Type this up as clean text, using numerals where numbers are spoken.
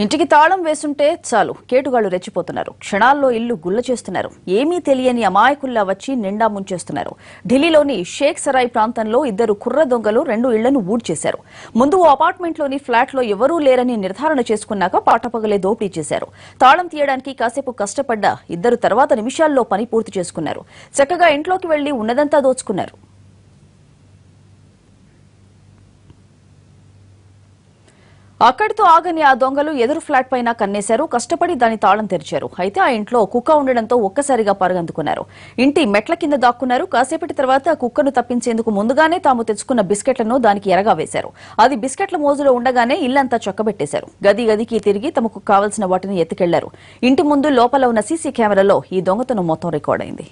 ఇంటికి తాళం వేసుంటే చాలు కేటుగాళ్లు రెచ్చిపోతున్నారు. క్షణాల్లో ఇల్లు గుల్ల చేస్తున్నారు. ఏమీ తెలియని అమాయకుల్లా వచ్చి నిండా ముంచేస్తున్నారు. ఢిల్లీలోని షేక్ సరాయ్ ప్రాంతంలో ఇద్దరు కుర్ర దొంగలు 2 ఇళ్లను ఊడ్చేశారు. ముందు ఓ అపార్ట్మెంట్లోని ఫ్లాట్లో ఎవరూ లేరని నిర్ధారణ చేసుకున్నాక పాటపగలే దోపిడీ చేశారు. తాళం తీయడానికి కాసేపు కష్టపడ్డ ఇద్దరు తర్వాత నిమిషాల్లో పని పూర్తి చేసుకున్నారు. చక్కగా ఇంట్లోకి వెళ్లి ఉన్నదంతా దోచుకున్నారు. అక్కడితో ఆగని ఆ దొంగలు ఎదురు ఫ్లాట్ పైన కన్నేశారు. కష్టపడి దాని తాళం తెరిచారు. అయితే ఆ ఇంట్లో కుక్క ఉండడంతో ఒక్కసారిగా పరుగందుకున్నారు. ఇంటి మెట్ల కింద దాక్కున్నారు. కాసేపటి తర్వాత కుక్కను తప్పించేందుకు ముందుగానే తాము తెచ్చుకున్న బిస్కెట్లను దానికి ఎరగా వేశారు. అది బిస్కెట్ల మోజులో ఉండగానే ఇల్లంతా చక్కబెట్టేశారు. గది గదికి తిరిగి తమకు కావలసిన వాటిని ఎత్తుకెళ్లారు. ఇంటి ముందు లోపల ఉన్న సీసీ కెమెరాలో ఈ దొంగతనం మొత్తం రికార్డైంది.